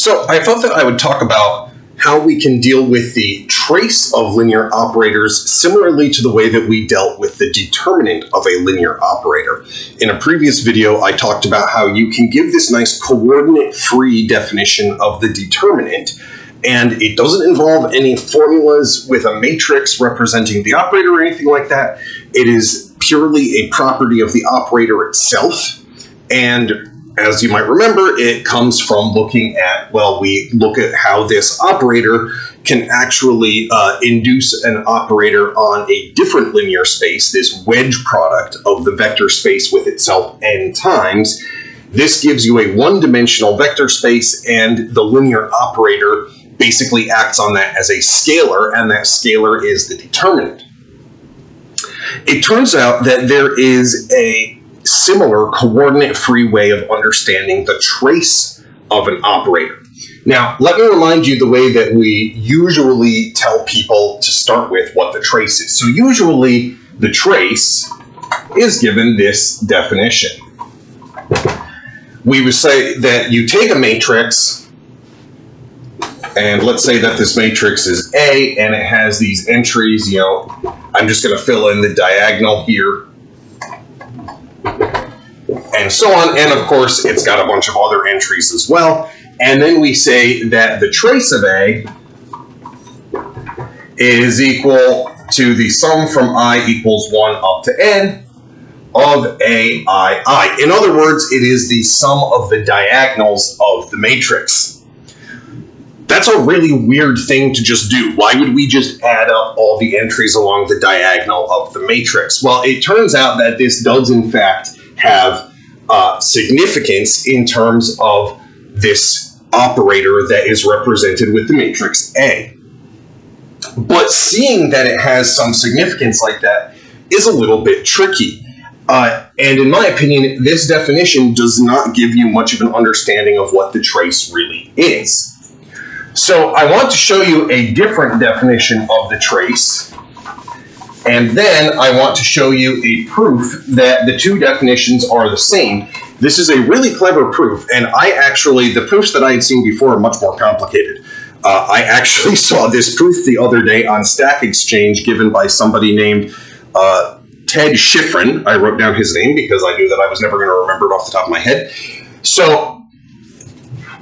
So I thought that I would talk about how we can deal with the trace of linear operators similarly to the way that we dealt with the determinant of a linear operator. In a previous video, I talked about how you can give this nice coordinate-free definition of the determinant, and it doesn't involve any formulas with a matrix representing the operator or anything like that. It is purely a property of the operator itself, and as you might remember, it comes from looking at, well, we look at how this operator can actually induce an operator on a different linear space, this wedge product of the vector space with itself n times. This gives you a one-dimensional vector space, and the linear operator basically acts on that as a scalar, and that scalar is the determinant. It turns out that there is a similar coordinate-free way of understanding the trace of an operator. Now, let me remind you the way that we usually tell people to start with what the trace is. So usually the trace is given this definition. We would say that you take a matrix, and let's say that this matrix is A, and it has these entries, I'm just going to fill in the diagonal here, and so on, and of course it's got a bunch of other entries as well. And then we say that the trace of A is equal to the sum from I equals 1 up to n of AII. In other words, it is the sum of the diagonals of the matrix. That's a really weird thing to just do. Why would we just add up all the entries along the diagonal of the matrix? Well, it turns out that this does in fact have significance in terms of this operator that is represented with the matrix A. But seeing that it has some significance like that is a little bit tricky. And in my opinion, this definition does not give you much of an understanding of what the trace really is. So I want to show you a different definition of the trace, and then I want to show you a proof that the two definitions are the same. This is a really clever proof, and the proofs that I had seen before are much more complicated. I actually saw this proof the other day on Stack Exchange given by somebody named Ted Schifrin. I wrote down his name because I knew that I was never going to remember it off the top of my head. So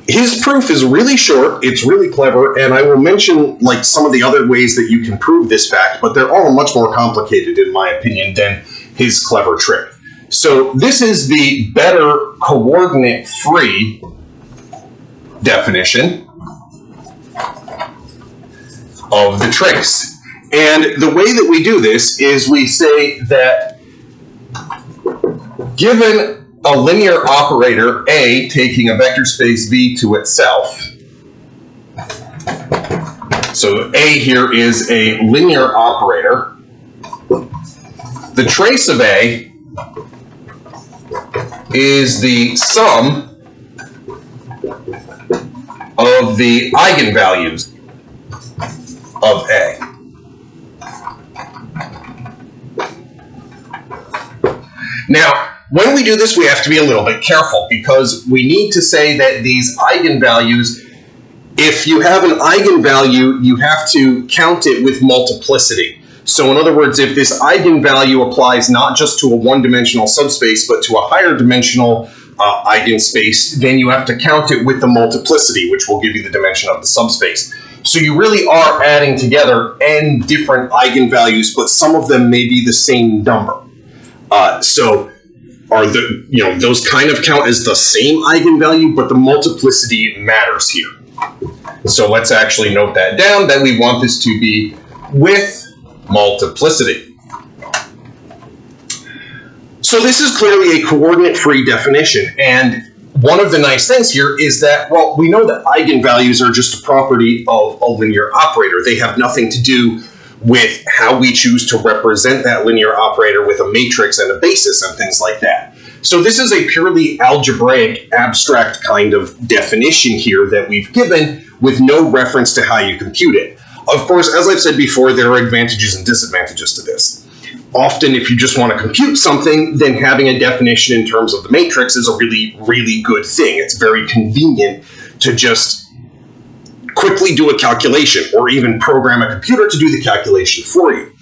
his proof is really short, it's really clever, and I will mention some of the other ways that you can prove this fact, but they're all much more complicated in my opinion than his clever trick. So this is the better coordinate-free definition of the trace. And the way that we do this is we say that given a linear operator A taking a vector space V to itself, so A here is a linear operator, the trace of A is the sum of the eigenvalues of A. Now, when we do this, we have to be a little bit careful because we need to say that these eigenvalues, if you have an eigenvalue, you have to count it with multiplicity. So in other words, if this eigenvalue applies not just to a one-dimensional subspace, but to a higher dimensional eigenspace, then you have to count it with the multiplicity, which will give you the dimension of the subspace. So you really are adding together n different eigenvalues, but some of them may be the same number. Those kind of count as the same eigenvalue, but the multiplicity matters here. So let's actually note that down, that we want this to be with multiplicity. So this is clearly a coordinate-free definition, and one of the nice things here is that, well, we know that eigenvalues are just a property of a linear operator. They have nothing to do with how we choose to represent that linear operator with a matrix and a basis and things like that. So this is a purely algebraic, abstract kind of definition here that we've given with no reference to how you compute it. Of course, as I've said before, there are advantages and disadvantages to this. Often, if you just want to compute something, then having a definition in terms of the matrix is a really, really good thing. It's very convenient to just quickly do a calculation or even program a computer to do the calculation for you.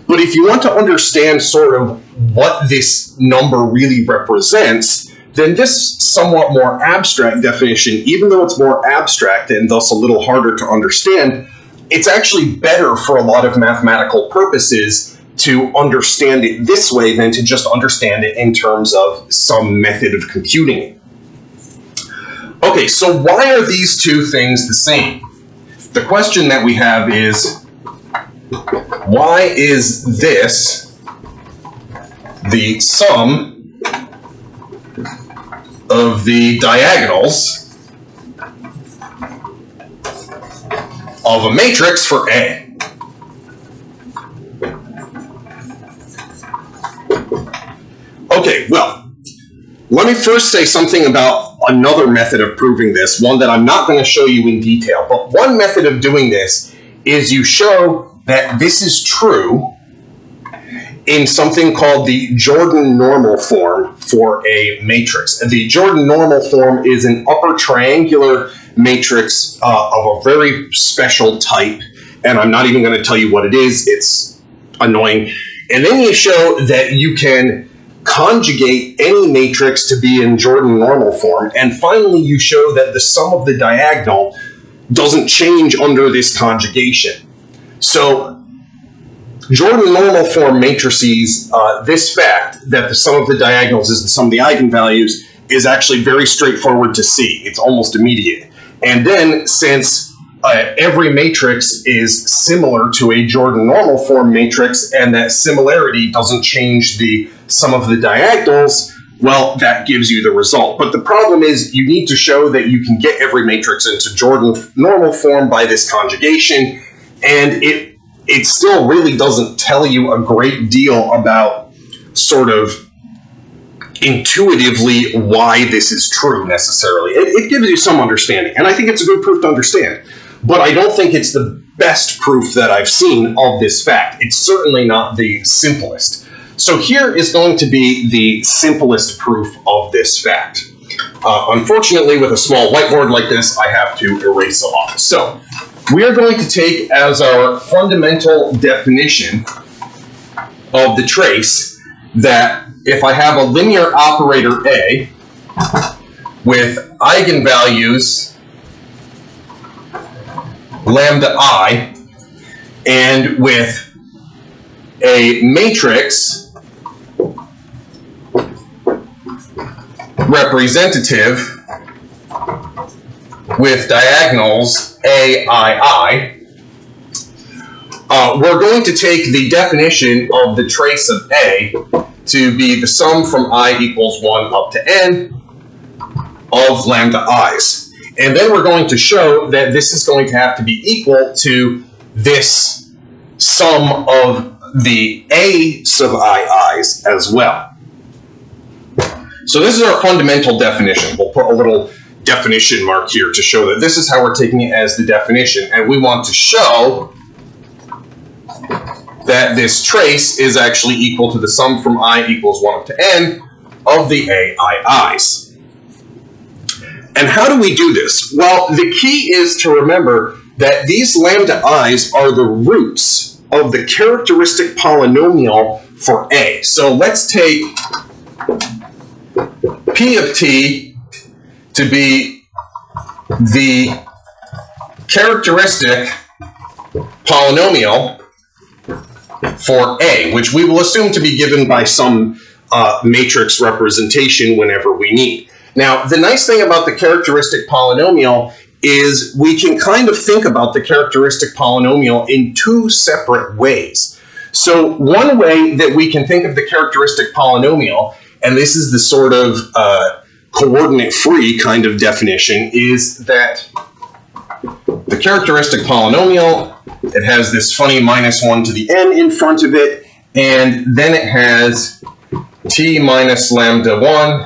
But if you want to understand sort of what this number really represents, then this somewhat more abstract definition, even though it's more abstract and thus a little harder to understand, it's actually better for a lot of mathematical purposes to understand it this way than to just understand it in terms of some method of computing it. Okay, so why are these two things the same? The question that we have is, why is this the sum of the diagonals of a matrix for A? Okay, well, let me first say something about another method of proving this, one that I'm not going to show you in detail, but one method of doing this is you show that this is true in something called the Jordan normal form for a matrix. The Jordan normal form is an upper triangular matrix of a very special type, and I'm not even going to tell you what it is. It's annoying. And then you show that you can conjugate any matrix to be in Jordan normal form, and finally you show that the sum of the diagonal doesn't change under this conjugation. So Jordan normal form matrices, this fact that the sum of the diagonals is the sum of the eigenvalues is actually very straightforward to see. It's almost immediate. And then since every matrix is similar to a Jordan normal form matrix, and that similarity doesn't change the sum of the diagonals, well, that gives you the result. But the problem is you need to show that you can get every matrix into Jordan normal form by this conjugation, and it still really doesn't tell you a great deal about sort of intuitively why this is true necessarily. It gives you some understanding, and I think it's a good proof to understand. But I don't think it's the best proof that I've seen of this fact. It's certainly not the simplest. So here is going to be the simplest proof of this fact. Unfortunately, with a small whiteboard like this, I have to erase a lot. So we are going to take as our fundamental definition of the trace that if I have a linear operator A with eigenvalues lambda I and with a matrix representative with diagonals AII, we're going to take the definition of the trace of A to be the sum from I equals 1 up to n of lambda i's. And then we're going to show that this is going to have to be equal to this sum of the A sub i's as well. So this is our fundamental definition. We'll put a little definition mark here to show that this is how we're taking it as the definition, and we want to show that this trace is actually equal to the sum from I equals 1 up to n of the AII's. And how do we do this? Well, the key is to remember that these lambda i's are the roots of the characteristic polynomial for A. So let's take P of t to be the characteristic polynomial for A, which we will assume to be given by some matrix representation whenever we need. Now, the nice thing about the characteristic polynomial is we can kind of think about the characteristic polynomial in two separate ways. So one way that we can think of the characteristic polynomial, and this is the sort of coordinate-free kind of definition, is that the characteristic polynomial, it has this funny -1 to the n in front of it, and then it has t minus lambda 1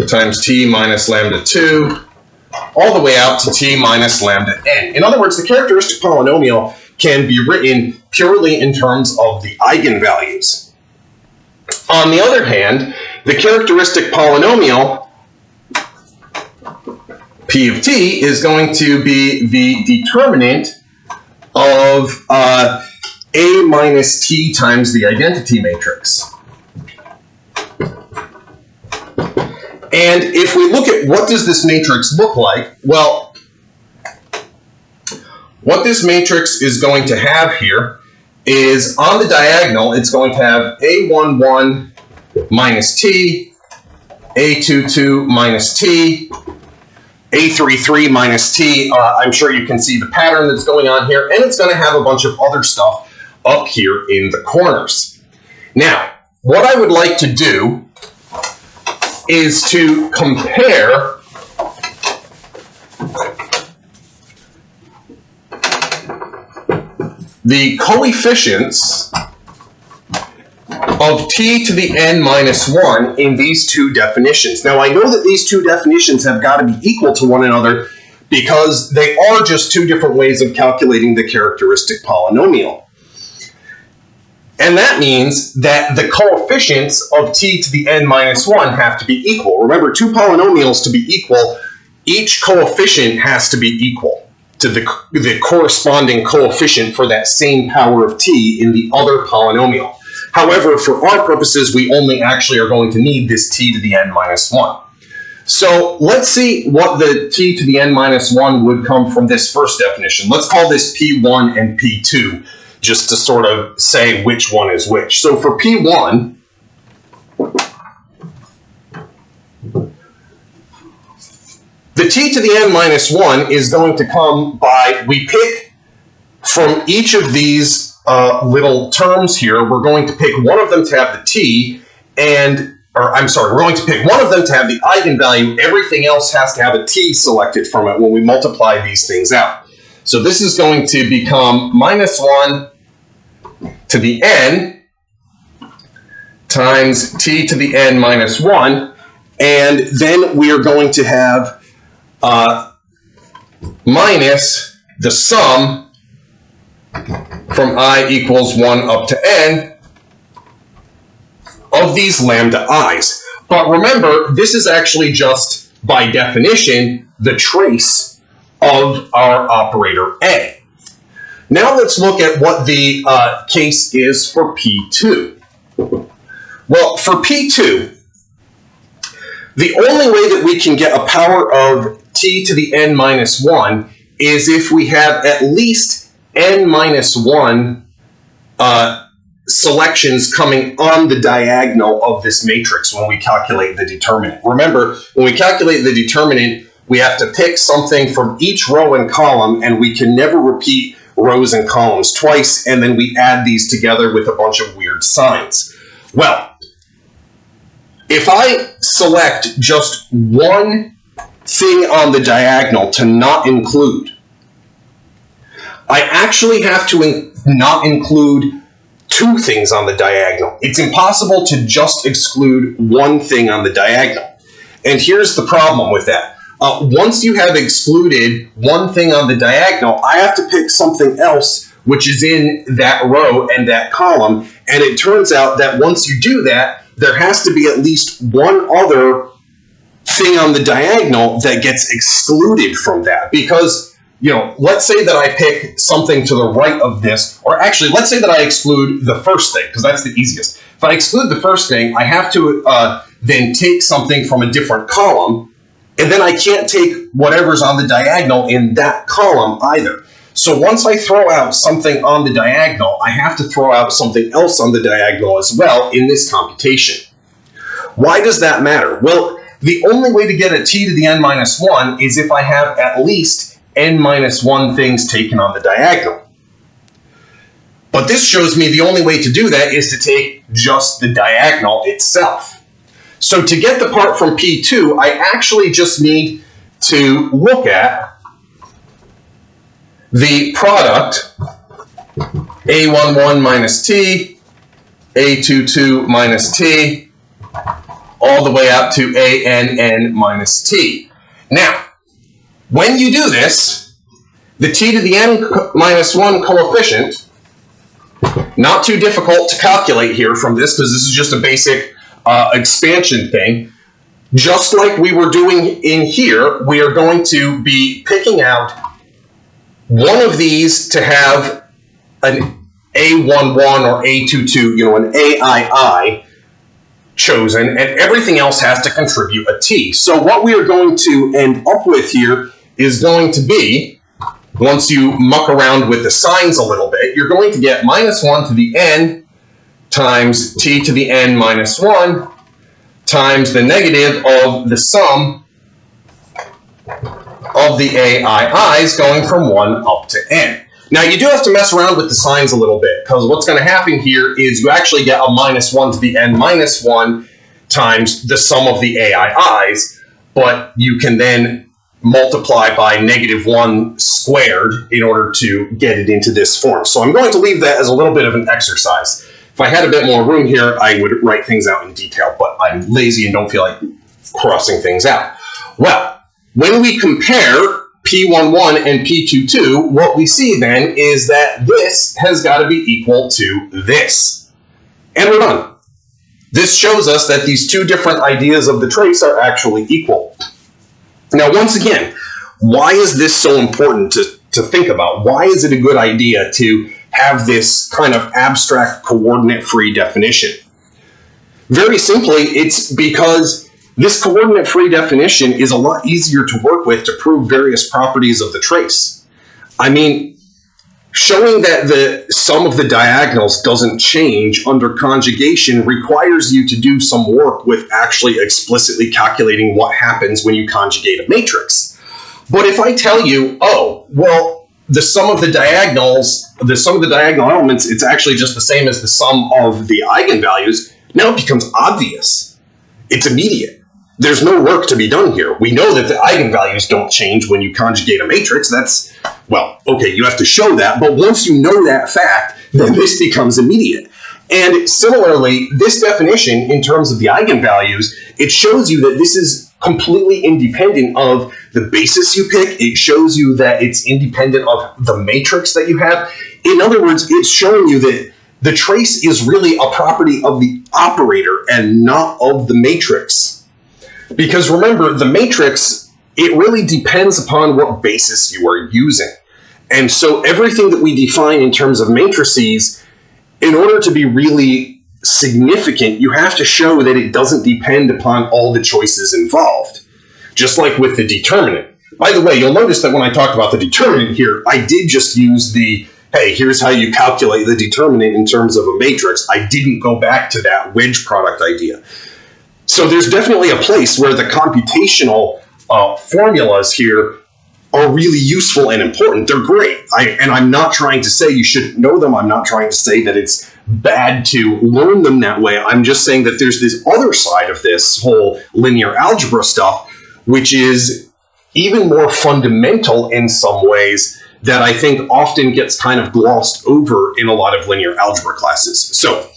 times t minus lambda 2, all the way out to t minus lambda n. In other words, the characteristic polynomial can be written purely in terms of the eigenvalues. On the other hand, the characteristic polynomial, p P of t is going to be the determinant of A minus t times the identity matrix. And if we look at what does this matrix look like, well, what this matrix is going to have here is on the diagonal, it's going to have A11 minus t, A22 minus t, A33 minus t. I'm sure you can see the pattern that's going on here, and it's going to have a bunch of other stuff up here in the corners. Now, what I would like to do is to compare the coefficients of t to the n minus 1 in these two definitions. Now, I know that these two definitions have got to be equal to one another because they are just two different ways of calculating the characteristic polynomial. And that means that the coefficients of t to the n minus 1 have to be equal. Remember, two polynomials to be equal, each coefficient has to be equal to the corresponding coefficient for that same power of t in the other polynomial. However, for our purposes, we only actually are going to need this t to the n minus 1. So let's see what the t to the n minus 1 would come from this first definition. Let's call this P1 and P2, just to sort of say which one is which. So for P1, the t to the n minus 1 is going to come by, we pick from each of these little terms here, we're going to pick one of them to have the t, we're going to pick one of them to have the eigenvalue. Everything else has to have a t selected from it when we multiply these things out. So this is going to become minus 1 to the n times t to the n minus 1, and then we are going to have minus the sum from I equals 1 up to n of these lambda i's. But remember, this is actually just, by definition, the trace of our operator A. Now let's look at what the case is for P2. Well, for P2, the only way that we can get a power of t to the n minus 1 is if we have at least n minus 1 selections coming on the diagonal of this matrix when we calculate the determinant. Remember, when we calculate the determinant, we have to pick something from each row and column, and we can never repeat rows and columns twice, and then we add these together with a bunch of weird signs. Well, if I select just one thing on the diagonal to not include, I actually have to not include two things on the diagonal. It's impossible to just exclude one thing on the diagonal. And here's the problem with that. Once you have excluded one thing on the diagonal, I have to pick something else which is in that row and that column. And it turns out that once you do that, there has to be at least one other thing on the diagonal that gets excluded from that. Because, you know, let's say that I pick something to the right of this, or actually, let's say that I exclude the first thing, because that's the easiest. If I exclude the first thing, I have to then take something from a different column, and then I can't take whatever's on the diagonal in that column either. So once I throw out something on the diagonal, I have to throw out something else on the diagonal as well in this computation. Why does that matter? Well, the only way to get a t to the n minus 1 is if I have at least n minus 1 things taken on the diagonal. But this shows me the only way to do that is to take just the diagonal itself. So to get the part from P2, I actually just need to look at the product A11 minus t, A22 minus t, all the way up to ANN minus t. Now, when you do this, the t to the n minus 1 coefficient, not too difficult to calculate here from this because this is just a basic expansion thing. Just like we were doing in here, we are going to be picking out one of these to have an A11 or A22, an AII chosen, and everything else has to contribute a T. So what we are going to end up with here is going to be, once you muck around with the signs a little bit, you're going to get -1 to the n times T to the n minus 1 times the negative of the sum of the AIIs going from 1 up to n. Now, you do have to mess around with the signs a little bit, because what's going to happen here is you actually get a -1 to the n minus 1 times the sum of the AIIs, but you can then multiply by -1 squared in order to get it into this form. So I'm going to leave that as a little bit of an exercise. If I had a bit more room here, I would write things out in detail, but I'm lazy and don't feel like crossing things out. Well, when we compare P11 and P22, what we see then is that this has got to be equal to this. And we're done. This shows us that these two different ideas of the trace are actually equal. Now, once again, why is this so important to think about? Why is it a good idea to have this kind of abstract coordinate-free definition? Very simply, it's because this coordinate-free definition is a lot easier to work with to prove various properties of the trace. I mean, showing that the sum of the diagonals doesn't change under conjugation requires you to do some work with actually explicitly calculating what happens when you conjugate a matrix. But if I tell you, oh, well, the sum of the diagonal elements, it's actually just the same as the sum of the eigenvalues, now it becomes obvious. It's immediate. There's no work to be done here. We know that the eigenvalues don't change when you conjugate a matrix. That's, well, okay, you have to show that, but once you know that fact, then this becomes immediate. And similarly, this definition, in terms of the eigenvalues, it shows you that this is completely independent of the basis you pick. It shows you that it's independent of the matrix that you have. In other words, it's showing you that the trace is really a property of the operator and not of the matrix. Because remember, the matrix, it really depends upon what basis you are using. And so everything that we define in terms of matrices, in order to be really significant, you have to show that it doesn't depend upon all the choices involved. Just like with the determinant. By the way, you'll notice that when I talked about the determinant here, I did just use the, hey, here's how you calculate the determinant in terms of a matrix. I didn't go back to that wedge product idea. So there's definitely a place where the computational formulas here are really useful and important. They're great. And I'm not trying to say you shouldn't know them. I'm not trying to say that it's bad to learn them that way. I'm just saying that there's this other side of this whole linear algebra stuff, which is even more fundamental in some ways that I think often gets kind of glossed over in a lot of linear algebra classes. So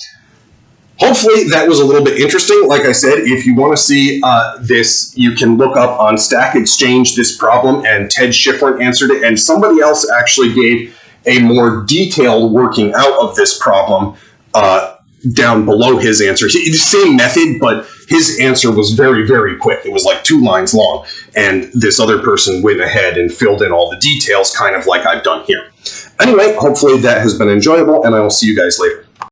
hopefully that was a little bit interesting. Like I said, if you want to see this, you can look up on Stack Exchange this problem, and Ted Schifrin answered it, and somebody else actually gave a more detailed working out of this problem down below his answer. The same method, but his answer was very, very quick. It was like 2 lines long, and this other person went ahead and filled in all the details, kind of like I've done here. Anyway, hopefully that has been enjoyable, and I will see you guys later.